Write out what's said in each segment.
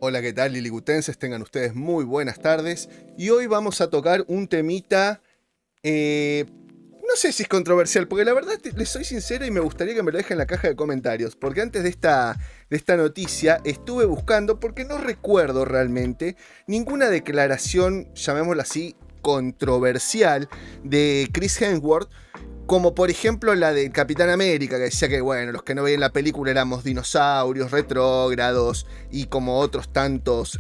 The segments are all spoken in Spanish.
Hola, ¿qué tal, liligutenses? Tengan ustedes muy buenas tardes. Y hoy vamos a tocar un temita, eh, no sé si es controversial, porque la verdad les soy sincero y me gustaría que me lo dejen en la caja de comentarios. Porque antes de esta noticia estuve buscando, porque no recuerdo realmente ninguna declaración, llamémosla así, controversial de Chris Hemsworth, como por ejemplo la del Capitán América, que decía que, bueno, los que no veían la película éramos dinosaurios, retrógrados y como otros tantos,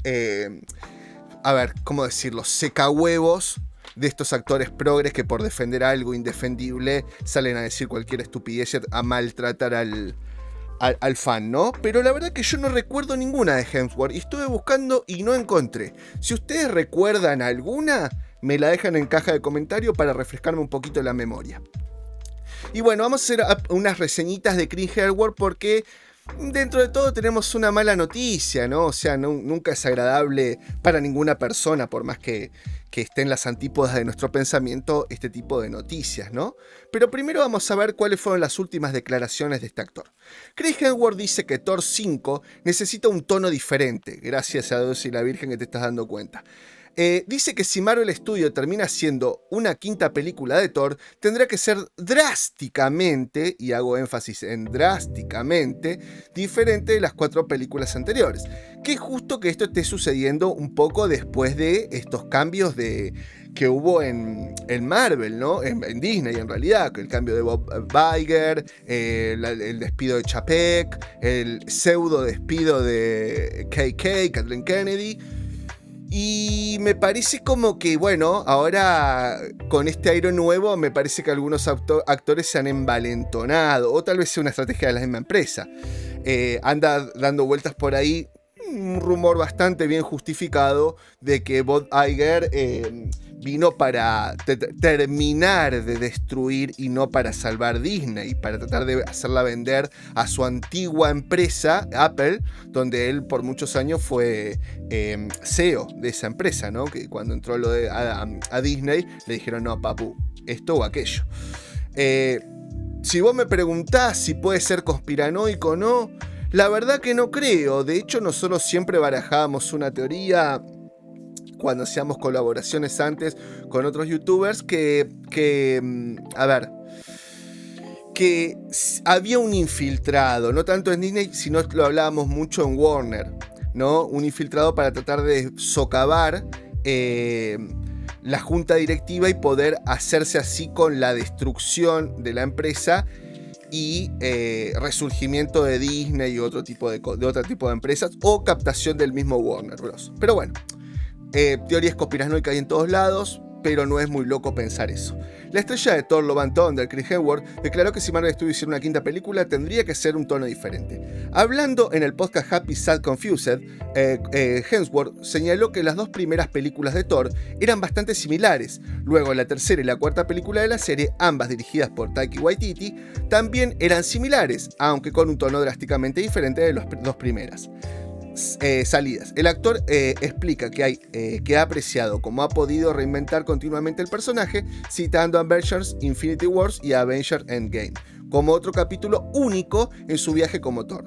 a ver, ¿cómo decirlo? Secahuevos de estos actores progres que por defender algo indefendible salen a decir cualquier estupidez, a maltratar al fan, ¿no? Pero la verdad que yo no recuerdo ninguna de Hemsworth y estuve buscando y no encontré. Si ustedes recuerdan alguna, me la dejan en caja de comentario para refrescarme un poquito la memoria. Y bueno, vamos a hacer unas reseñitas de Chris Hemsworth porque dentro de todo tenemos una mala noticia, ¿no? O sea, nunca es agradable para ninguna persona, por más que esté en las antípodas de nuestro pensamiento, este tipo de noticias, ¿no? Pero primero vamos a ver cuáles fueron las últimas declaraciones de este actor. Chris Hemsworth dice que Thor 5 necesita un tono diferente, gracias a Dios y la Virgen que te estás dando cuenta. Dice que si Marvel Studios termina siendo una quinta película de Thor, tendrá que ser drásticamente, y hago énfasis en drásticamente, diferente de las 4 películas anteriores. Que es justo que esto esté sucediendo un poco después de estos cambios que hubo en Marvel, ¿no? En Disney en realidad, el cambio de Bob Iger, el despido de Chapek, el pseudo despido de Kathleen Kennedy. Y me parece como que, bueno, ahora con este aire nuevo, me parece que algunos actores se han envalentonado, o tal vez sea una estrategia de la misma empresa. Anda dando vueltas por ahí un rumor bastante bien justificado de que Bob Iger vino para terminar de destruir y no para salvar Disney, para tratar de hacerla vender a su antigua empresa, Apple, donde él por muchos años fue CEO de esa empresa, ¿no? Que cuando entró a Disney le dijeron, no, papu, esto o aquello. Si vos me preguntás si puede ser conspiranoico o no, la verdad que no creo. De hecho, nosotros siempre barajábamos una teoría cuando hacíamos colaboraciones antes con otros youtubers a ver, que había un infiltrado, no tanto en Disney, sino lo hablábamos mucho en Warner, ¿no? Un infiltrado para tratar de socavar la junta directiva y poder hacerse así con la destrucción de la empresa y resurgimiento de Disney y otro tipo de empresas, o captación del mismo Warner Bros. Pero bueno, teorías conspiranoicas hay en todos lados, pero no es muy loco pensar eso. La estrella de Thor Love and Thunder, Chris Hemsworth, declaró que si Marvel Studios hiciera una quinta película tendría que ser un tono diferente. Hablando en el podcast Happy, Sad, Confused, Hemsworth señaló que las dos primeras películas de Thor eran bastante similares. Luego la tercera y la cuarta película de la serie, ambas dirigidas por Taika Waititi, también eran similares, aunque con un tono drásticamente diferente de las dos primeras. Salidas. El actor explica que ha apreciado cómo ha podido reinventar continuamente el personaje, citando Avengers Infinity Wars y Avengers Endgame como otro capítulo único en su viaje como Thor.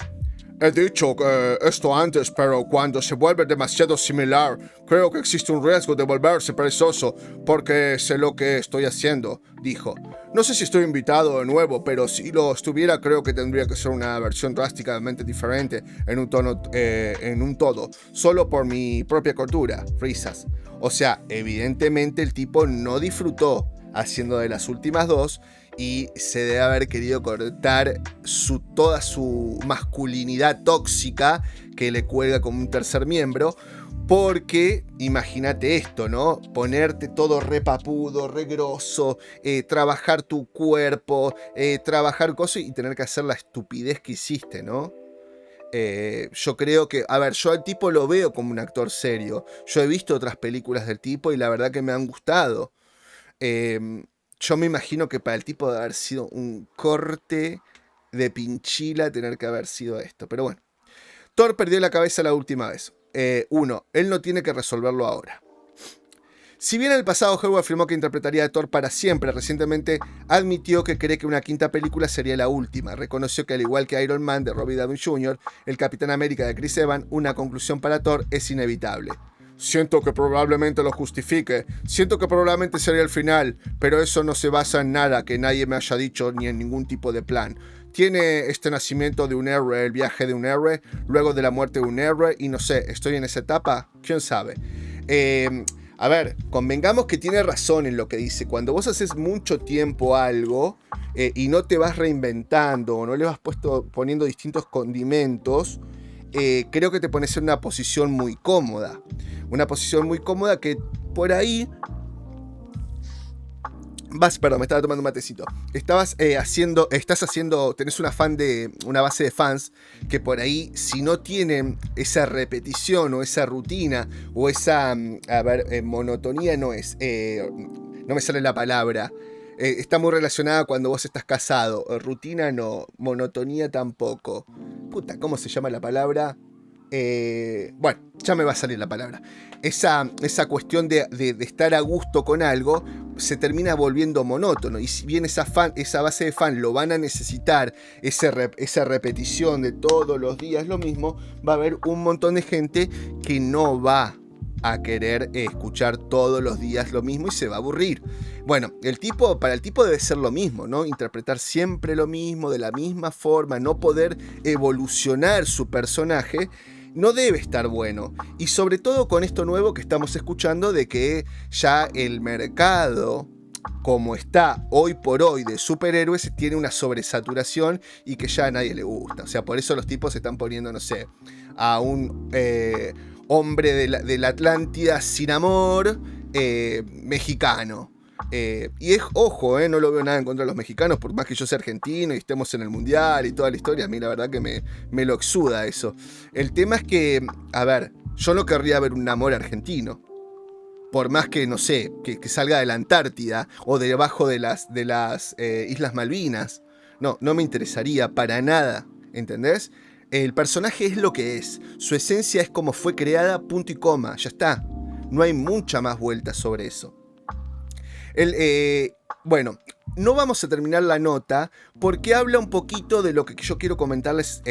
He dicho esto antes, pero cuando se vuelve demasiado similar, creo que existe un riesgo de volverse perezoso, porque sé lo que estoy haciendo, dijo. No sé si estoy invitado de nuevo, pero si lo estuviera, creo que tendría que ser una versión drásticamente diferente en un tono, en un todo, solo por mi propia cordura, risas. O sea, evidentemente el tipo no disfrutó haciendo de las últimas dos y se debe haber querido cortar toda su masculinidad tóxica que le cuelga como un tercer miembro, porque imagínate esto, ¿no? Ponerte todo re papudo, re grosso, trabajar tu cuerpo, trabajar cosas y tener que hacer la estupidez que hiciste, ¿no? Yo creo que, a ver, yo al tipo lo veo como un actor serio. Yo he visto otras películas del tipo y la verdad que me han gustado. Yo me imagino que para el tipo de haber sido un corte de pinchila tener que haber sido esto. Pero bueno, Thor perdió la cabeza la última vez. Uno, él no tiene que resolverlo ahora. Si bien en el pasado Hemsworth afirmó que interpretaría a Thor para siempre, recientemente admitió que cree que una quinta película sería la última. Reconoció que al igual que Iron Man de Robert Downey Jr., el Capitán América de Chris Evans, una conclusión para Thor es inevitable. Siento que probablemente lo justifique, siento que probablemente sería el final, pero eso no se basa en nada que nadie me haya dicho ni en ningún tipo de plan. Tiene este nacimiento de un héroe, el viaje de un héroe, luego de la muerte de un héroe, y no sé, ¿estoy en esa etapa? ¿Quién sabe? A ver, convengamos que tiene razón en lo que dice. Cuando vos haces mucho tiempo algo y no te vas reinventando o no le vas poniendo distintos condimentos, creo que te pones en una posición muy cómoda. Una posición muy cómoda que por ahí... Perdón, me estaba tomando un matecito. Estás haciendo, tenés una base de fans que por ahí, si no tienen esa repetición o esa rutina o esa, monotonía no me sale la palabra. Está muy relacionada cuando vos estás casado. Rutina no, monotonía tampoco. Puta, ¿cómo se llama la palabra? Bueno, ya me va a salir la palabra. Esa cuestión de estar a gusto con algo se termina volviendo monótono. Y si bien esa base de fan lo van a necesitar, esa repetición de todos los días lo mismo, va a haber un montón de gente que no va a querer escuchar todos los días lo mismo y se va a aburrir. Bueno, para el tipo debe ser lo mismo, ¿no? Interpretar siempre lo mismo, de la misma forma, no poder evolucionar su personaje, no debe estar bueno. Y sobre todo con esto nuevo que estamos escuchando de que ya el mercado, como está hoy por hoy de superhéroes, tiene una sobresaturación y que ya a nadie le gusta. O sea, por eso los tipos se están poniendo, no sé, a un hombre de la Atlántida sin amor, mexicano. Y ojo, no lo veo nada en contra de los mexicanos, por más que yo sea argentino y estemos en el mundial y toda la historia, a mí la verdad que me lo exuda eso. El tema es que, a ver, yo no querría ver un amor argentino. Por más que, no sé, que salga de la Antártida o debajo de las Islas Malvinas. No me interesaría para nada, ¿entendés? El personaje es lo que es. Su esencia es como fue creada, punto y coma, ya está. No hay mucha más vuelta sobre eso. Bueno, no vamos a terminar la nota porque habla un poquito de lo que yo quiero comentarles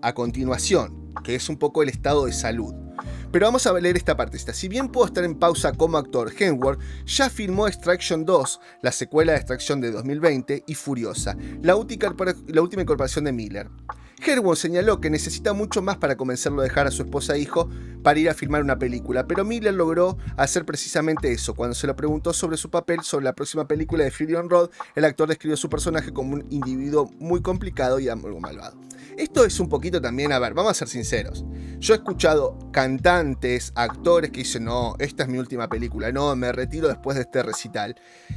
a continuación, que es un poco el estado de salud. Pero vamos a leer esta partecita. Si bien puedo estar en pausa como actor, Hemsworth ya filmó Extraction 2, la secuela de Extraction de 2020, y Furiosa, la última incorporación de Miller. Hemsworth señaló que necesita mucho más para convencerlo de dejar a su esposa e hijo para ir a filmar una película, pero Miller logró hacer precisamente eso. Cuando se le preguntó sobre su papel sobre la próxima película de Fury on Road, el actor describió su personaje como un individuo muy complicado y algo malvado. Esto es un poquito también, a ver, vamos a ser sinceros. Yo he escuchado cantantes, actores que dicen, no, esta es mi última película, no, me retiro después de este recital.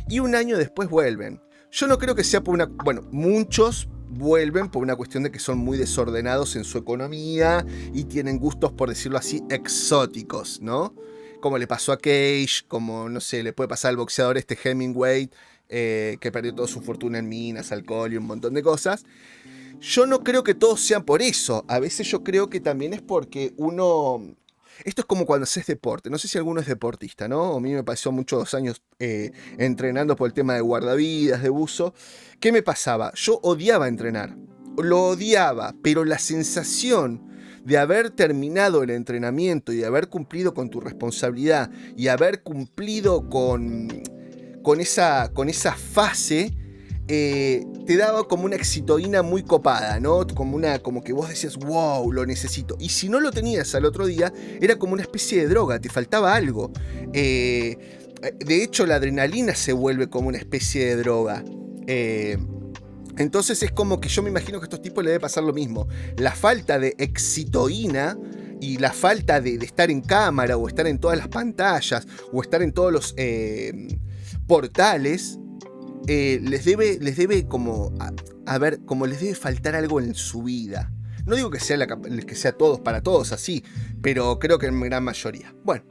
Y un año después vuelven. Yo no creo que sea por una... Bueno, muchos vuelven por una cuestión de que son muy desordenados en su economía y tienen gustos, por decirlo así, exóticos, ¿no? Como le pasó a Cage, como, no sé, le puede pasar al boxeador Hemingway, que perdió toda su fortuna en minas, alcohol y un montón de cosas. Yo no creo que todos sean por eso. A veces yo creo que también es porque uno... Esto es como cuando haces deporte. No sé si alguno es deportista, ¿no? A mí me pasó muchos años entrenando por el tema de guardavidas, de buzo. ¿Qué me pasaba? Yo odiaba entrenar. Lo odiaba, pero la sensación de haber terminado el entrenamiento y de haber cumplido con tu responsabilidad y haber cumplido con esa fase... te daba como una excitoína muy copada, ¿no? Como que vos decías, wow, lo necesito. Y si no lo tenías al otro día, era como una especie de droga, te faltaba algo. De hecho, la adrenalina se vuelve como una especie de droga. Entonces es como que yo me imagino que a estos tipos les debe pasar lo mismo. La falta de excitoína y la falta de estar en cámara o estar en todas las pantallas o estar en todos los portales... les debe como como les debe faltar algo en su vida. No digo que sea todos para todos así, pero creo que en gran mayoría. Bueno,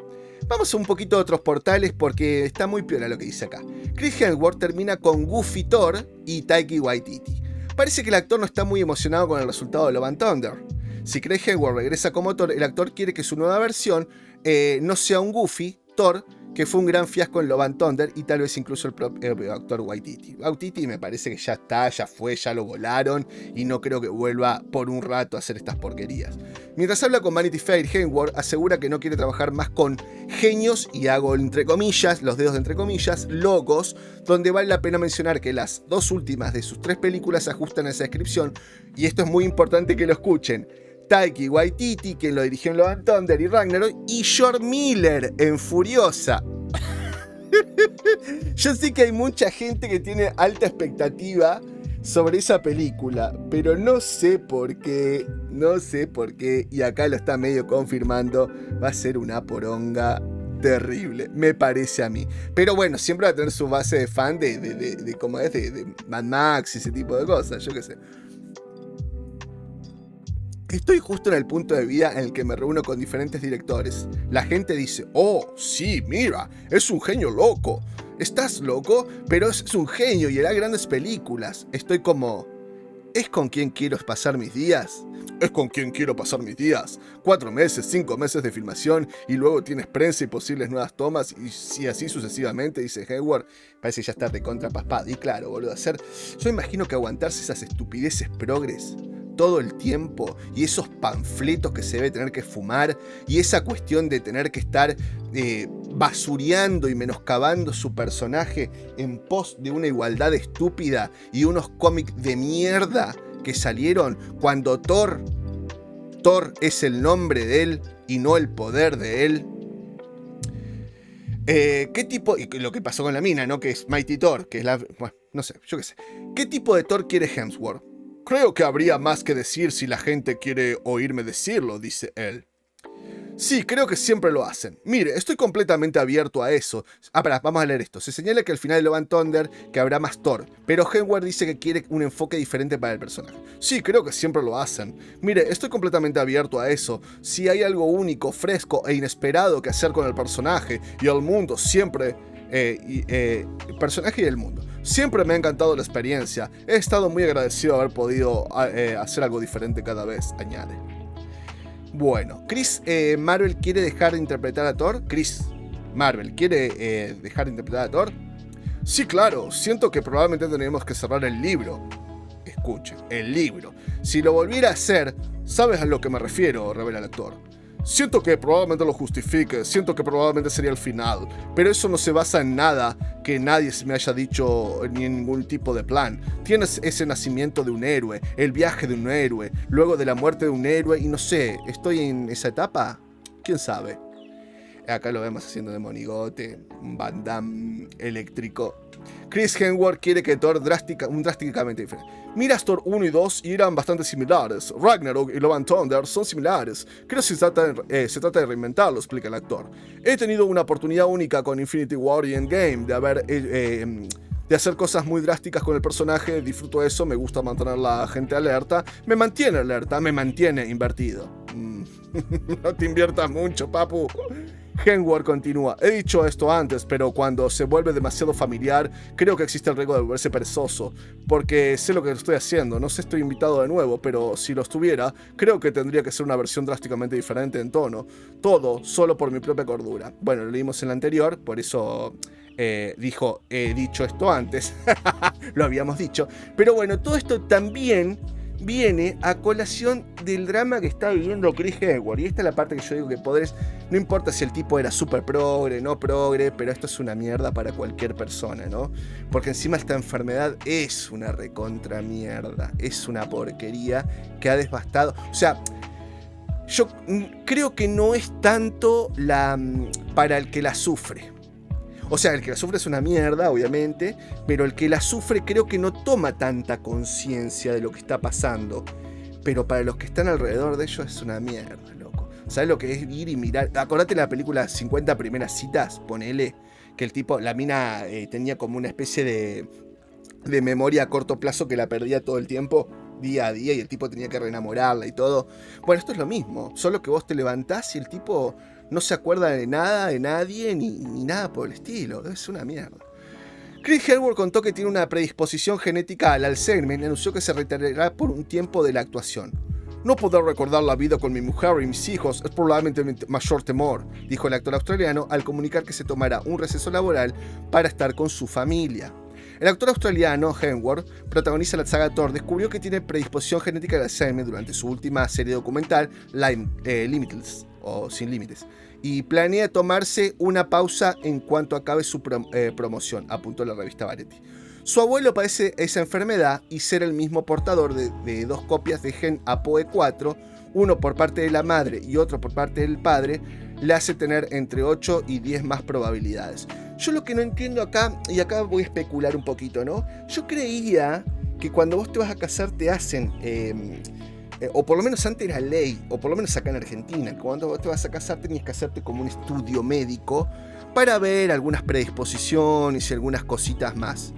vamos a un poquito de otros portales porque está muy piola lo que dice acá. Chris Hemsworth termina con Goofy Thor y Taika Waititi. Parece que el actor no está muy emocionado con el resultado de Love and Thunder. Si Chris Hemsworth regresa como Thor, el actor quiere que su nueva versión no sea un Goofy Thor, que fue un gran fiasco en Love and Thunder y tal vez incluso el propio actor Waititi. Waititi me parece que ya está, ya fue, ya lo volaron y no creo que vuelva por un rato a hacer estas porquerías. Mientras habla con Vanity Fair, Hemsworth asegura que no quiere trabajar más con genios, y hago entre comillas, los dedos de entre comillas, locos, donde vale la pena mencionar que las dos últimas de sus 3 películas se ajustan a esa descripción, y esto es muy importante que lo escuchen. Taiki Waititi, quien lo dirigió en Love and Thunder y Ragnarok, y George Miller en Furiosa. Yo sé que hay mucha gente que tiene alta expectativa sobre esa película, pero no sé por qué, y acá lo está medio confirmando, va a ser una poronga terrible, me parece a mí. Pero bueno, siempre va a tener su base de fan de cómo es, de Mad Max y ese tipo de cosas, yo qué sé. Estoy justo en el punto de vida en el que me reúno con diferentes directores. La gente dice, oh, sí, mira, es un genio loco. ¿Estás loco? Pero es un genio y hará grandes películas. Estoy como, ¿es con quien quiero pasar mis días? Es con quien quiero pasar mis días. 4 meses, 5 meses de filmación y luego tienes prensa y posibles nuevas tomas y así sucesivamente, dice Hemsworth. Parece que ya está recontra paspado. Y claro, boludo, yo imagino que aguantarse esas estupideces progres todo el tiempo y esos panfletos que se debe tener que fumar y esa cuestión de tener que estar basureando y menoscabando su personaje en pos de una igualdad estúpida y unos cómics de mierda que salieron cuando Thor es el nombre de él y no el poder de él. ¿Qué tipo? Y lo que pasó con la mina, ¿no? Que es Mighty Thor, que es la... Bueno, no sé, yo qué sé. ¿Qué tipo de Thor quiere Hemsworth? Creo que habría más que decir si la gente quiere oírme decirlo, dice él. Sí, creo que siempre lo hacen. Mire, estoy completamente abierto a eso. Pará, vamos a leer esto. Se señala que al final de Love and Thunder que habrá más Thor, pero Hemsworth dice que quiere un enfoque diferente para el personaje. Sí, creo que siempre lo hacen. Mire, estoy completamente abierto a eso. Si hay algo único, fresco e inesperado que hacer con el personaje y el mundo, siempre... el personaje y el mundo. Siempre me ha encantado la experiencia. He estado muy agradecido de haber podido hacer algo diferente cada vez, añade. Bueno, Chris Marvel quiere dejar de interpretar a Thor. Chris Marvel quiere dejar de interpretar a Thor. Sí, claro, siento que probablemente tenemos que cerrar el libro. Escuchen, el libro. Si lo volviera a hacer, ¿sabes a lo que me refiero?, revela el actor. Siento que probablemente lo justifique, siento que probablemente sería el final, pero eso no se basa en nada que nadie me haya dicho ni en ningún tipo de plan. Tienes ese nacimiento de un héroe, el viaje de un héroe, luego de la muerte de un héroe y no sé, ¿estoy en esa etapa? ¿Quién sabe? Acá lo vemos haciendo de monigote, un Van Damme eléctrico. Chris Hemsworth quiere que Thor drásticamente diferente. Miras Thor 1 y 2 y eran bastante similares. Ragnarok y Love and Thunder son similares. Creo que se trata de reinventarlo, explica el actor. He tenido una oportunidad única con Infinity War y Endgame de hacer cosas muy drásticas con el personaje. Disfruto eso, me gusta mantener a la gente alerta. Me mantiene invertido. No te inviertas mucho, papu. Hemsworth continúa. He dicho esto antes, pero cuando se vuelve demasiado familiar, creo que existe el riesgo de volverse perezoso, porque sé lo que estoy haciendo, no sé, estoy invitado de nuevo, pero si lo estuviera, creo que tendría que ser una versión drásticamente diferente en tono. Todo solo por mi propia cordura. Bueno, lo leímos en la anterior, por eso dijo, he dicho esto antes. Lo habíamos dicho. Pero bueno, todo esto también viene a colación del drama que está viviendo Chris Hemsworth. Y esta es la parte que yo digo que no importa si el tipo era súper progre, no progre, pero esto es una mierda para cualquier persona, ¿no? Porque encima esta enfermedad es una recontra mierda, es una porquería que ha devastado. O sea, yo creo que no es tanto para el que la sufre. O sea, el que la sufre es una mierda, obviamente, pero el que la sufre creo que no toma tanta conciencia de lo que está pasando. Pero para los que están alrededor de ellos es una mierda, loco. ¿Sabes lo que es ir y mirar? Acordate la película 50 primeras citas, ponele, que el tipo, la mina tenía como una especie de memoria a corto plazo que la perdía todo el tiempo, día a día, y el tipo tenía que reenamorarla y todo. Bueno, esto es lo mismo, solo que vos te levantás y el tipo no se acuerda de nada, de nadie, ni nada por el estilo. Es una mierda. Chris Hemsworth contó que tiene una predisposición genética al Alzheimer y anunció que se retirará por un tiempo de la actuación. No poder recordar la vida con mi mujer y mis hijos es probablemente mi mayor temor, dijo el actor australiano al comunicar que se tomará un receso laboral para estar con su familia. El actor australiano Hemsworth, protagoniza la saga Thor, descubrió que tiene predisposición genética al Alzheimer durante su última serie documental, Limitless, o Sin Límites, y planea tomarse una pausa en cuanto acabe su promoción, apuntó la revista Variety. Su abuelo padece esa enfermedad y ser el mismo portador de dos copias de gen APOE4, uno por parte de la madre y otro por parte del padre, le hace tener entre 8 y 10 más probabilidades. Yo lo que no entiendo acá, y acá voy a especular un poquito, ¿no? Yo creía que cuando vos te vas a casar te hacen, o por lo menos antes era ley, o por lo menos acá en Argentina, cuando vos te vas a casar tenías que hacerte como un estudio médico para ver algunas predisposiciones y algunas cositas más.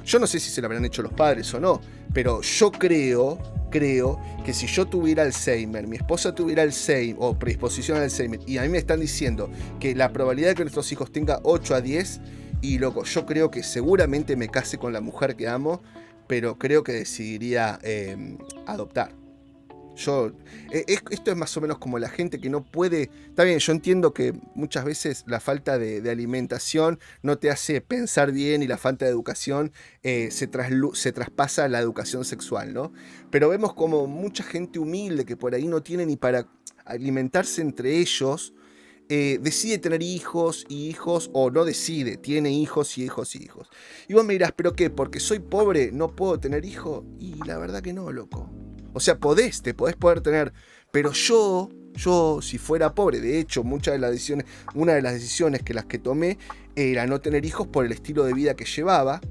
Yo no sé si se lo habrán hecho los padres o no, pero yo creo que si yo tuviera Alzheimer, mi esposa tuviera Alzheimer o predisposición al Alzheimer, y a mí me están diciendo que la probabilidad de que nuestros hijos tenga 8 a 10, y loco, yo creo que seguramente me case con la mujer que amo, pero creo que decidiría adoptar. Esto es más o menos como la gente que no puede. Está bien, yo entiendo que muchas veces la falta de alimentación no te hace pensar bien y la falta de educación se traspasa a la educación sexual, ¿no? Pero vemos como mucha gente humilde que por ahí no tiene ni para alimentarse entre ellos, decide tener hijos y hijos, o no decide, tiene hijos y hijos y hijos. Y vos me dirás, ¿pero qué? ¿Porque soy pobre no puedo tener hijos? Y la verdad que no, loco. O sea, te podés poder tener, pero yo, si fuera pobre, de hecho, una de las decisiones que tomé era no tener hijos por el estilo de vida que llevaba.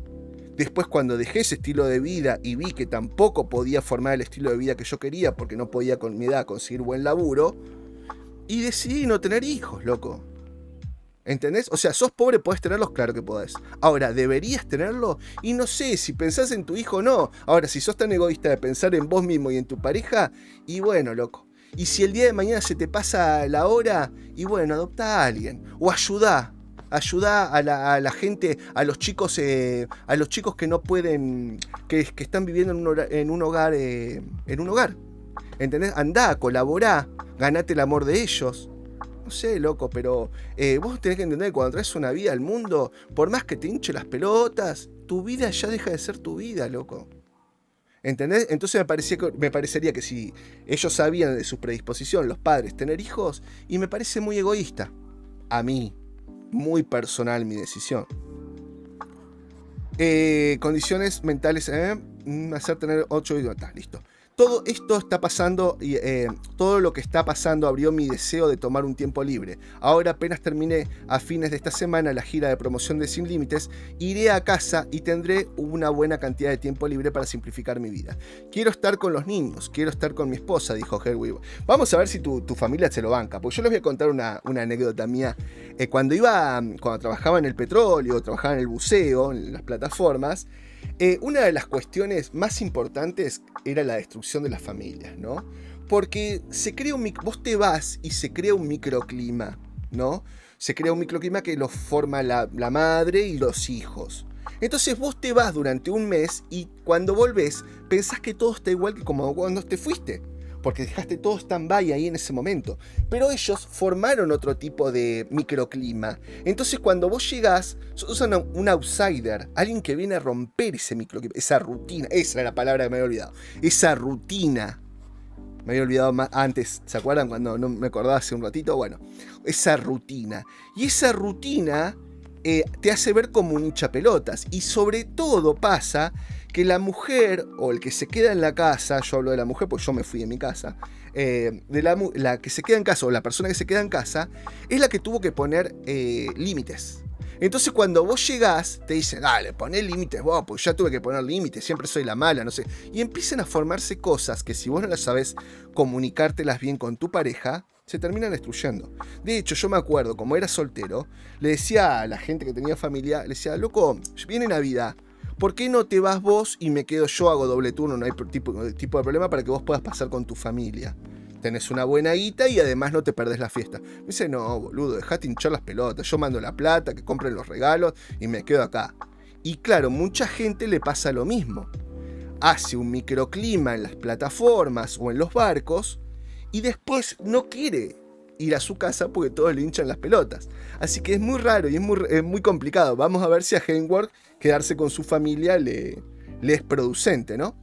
Después, cuando dejé ese estilo de vida y vi que tampoco podía formar el estilo de vida que yo quería, porque no podía con mi edad conseguir buen laburo, y decidí no tener hijos, loco. ¿Entendés? O sea, sos pobre, podés tenerlos, claro que podés. Ahora, ¿deberías tenerlo? Y no sé, si pensás en tu hijo o no. Ahora, si sos tan egoísta de pensar en vos mismo y en tu pareja, y bueno, loco. Y si el día de mañana se te pasa la hora, y bueno, adopta a alguien. O ayudá a la gente, a los chicos que no pueden, que están viviendo en un hogar. ¿Entendés? Andá, colaborá, ganate el amor de ellos. No sé, loco, pero vos tenés que entender que cuando traes una vida al mundo, por más que te hinche las pelotas, tu vida ya deja de ser tu vida, loco. ¿Entendés? Entonces me parecería que si ellos sabían de su predisposición, los padres, tener hijos, y me parece muy egoísta. A mí, muy personal mi decisión. Condiciones mentales, hacer tener 8 idiotas, listo. Todo esto está pasando, todo lo que está pasando abrió mi deseo de tomar un tiempo libre. Ahora apenas terminé a fines de esta semana la gira de promoción de Sin Límites, iré a casa y tendré una buena cantidad de tiempo libre para simplificar mi vida. Quiero estar con los niños, quiero estar con mi esposa, dijo Hedwig. Vamos a ver si tu familia se lo banca, porque yo les voy a contar una anécdota mía. Cuando trabajaba en el petróleo, trabajaba en el buceo, en las plataformas, una de las cuestiones más importantes era la destrucción de las familias, ¿no? Porque vos te vas y se crea un microclima, ¿no? Se crea un microclima que lo forma la madre y los hijos. Entonces vos te vas durante un mes y cuando volvés pensás que todo está igual que como cuando te fuiste, porque dejaste todo stand-by ahí en ese momento. Pero ellos formaron otro tipo de microclima. Entonces cuando vos llegás, sos un outsider, alguien que viene a romper ese microclima, esa rutina, esa era la palabra que me había olvidado, esa rutina. Me había olvidado antes, ¿se acuerdan cuando no me acordaba hace un ratito? Bueno, esa rutina. Y esa rutina te hace ver como un hinchapelotas. Y sobre todo pasa que la mujer, o el que se queda en la casa, yo hablo de la mujer porque yo me fui de mi casa, la que se queda en casa, o la persona que se queda en casa, es la que tuvo que poner límites. Entonces cuando vos llegás, te dicen, dale, poné límites vos, porque ya tuve que poner límites, siempre soy la mala, no sé. Y empiezan a formarse cosas que si vos no las sabés comunicártelas bien con tu pareja, se terminan destruyendo. De hecho, yo me acuerdo, como era soltero, le decía a la gente que tenía familia, le decía, loco, viene Navidad, ¿por qué no te vas vos y me quedo yo, hago doble turno, no hay tipo de problema para que vos puedas pasar con tu familia? Tenés una buena guita y además no te perdés la fiesta. Me dice, no, boludo, dejate hinchar las pelotas, yo mando la plata, que compren los regalos y me quedo acá. Y claro, mucha gente le pasa lo mismo. hace un microclima en las plataformas o en los barcos y después no quiere ir a su casa porque todos le hinchan las pelotas. Así que es muy raro y es muy complicado. Vamos a ver si a Hemsworth quedarse con su familia le es producente, ¿no?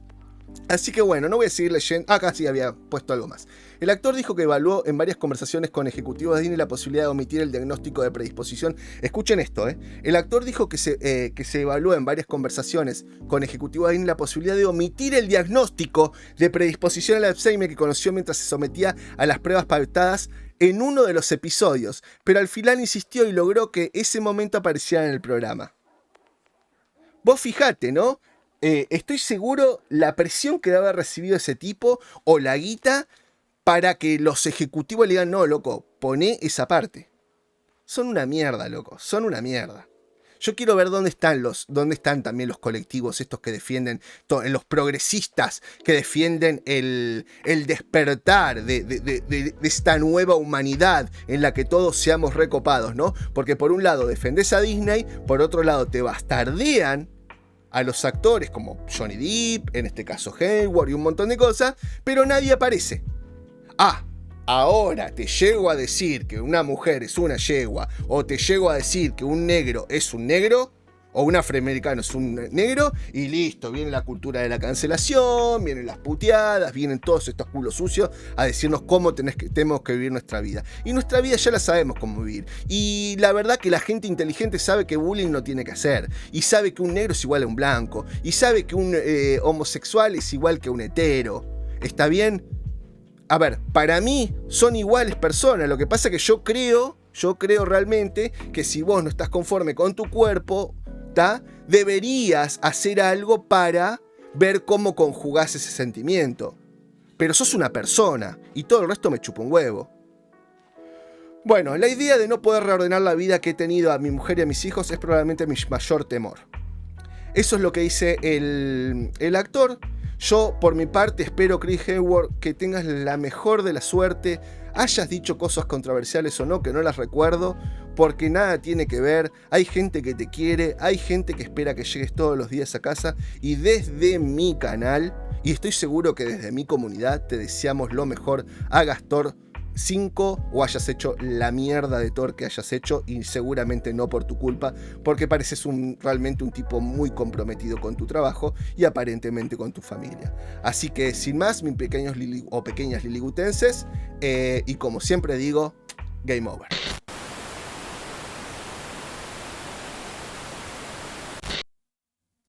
Así que bueno, no voy a seguir leyendo. Acá sí había puesto algo más. El actor dijo que evaluó en varias conversaciones con ejecutivos de Disney la posibilidad de omitir el diagnóstico de predisposición. Escuchen esto, El actor dijo que se evaluó en varias conversaciones con ejecutivos de Disney la posibilidad de omitir el diagnóstico de predisposición al Alzheimer que conoció mientras se sometía a las pruebas pactadas en uno de los episodios, pero al final insistió y logró que ese momento apareciera en el programa. Vos fijate, ¿no? Estoy seguro la presión que debe haber recibido ese tipo o la guita para que los ejecutivos le digan, no, loco, poné esa parte. Son una mierda, loco, son una mierda. Yo quiero ver dónde están también los colectivos estos que defienden, los progresistas que defienden el despertar de esta nueva humanidad en la que todos seamos recopados, ¿no? Porque por un lado defendés a Disney, por otro lado te bastardean a los actores como Johnny Depp, en este caso Hemsworth y un montón de cosas, pero nadie aparece. Ahora te llego a decir que una mujer es una yegua, o te llego a decir que un negro es un negro, o un afroamericano es un negro, y listo, viene la cultura de la cancelación, vienen las puteadas, vienen todos estos culos sucios a decirnos cómo tenemos que vivir nuestra vida. Y nuestra vida ya la sabemos cómo vivir. Y la verdad que la gente inteligente sabe que bullying no tiene que hacer, y sabe que un negro es igual a un blanco, y sabe que un homosexual es igual que un hetero. ¿Está bien? A ver, para mí son iguales personas. Lo que pasa es que yo creo realmente que si vos no estás conforme con tu cuerpo, deberías hacer algo para ver cómo conjugás ese sentimiento. Pero sos una persona y todo el resto me chupa un huevo. Bueno, la idea de no poder reordenar la vida que he tenido a mi mujer y a mis hijos es probablemente mi mayor temor. Eso es lo que dice el actor. Yo, por mi parte, espero, Chris Hemsworth, que tengas la mejor de la suerte, hayas dicho cosas controversiales o no, que no las recuerdo, porque nada tiene que ver. Hay gente que te quiere, hay gente que espera que llegues todos los días a casa, y desde mi canal, y estoy seguro que desde mi comunidad, te deseamos lo mejor. Hagas Thor 5 o hayas hecho la mierda de Thor que hayas hecho, y seguramente no por tu culpa, porque pareces realmente un tipo muy comprometido con tu trabajo y aparentemente con tu familia. Así que sin más, mis pequeños pequeñas liligutenses, y como siempre digo, game over.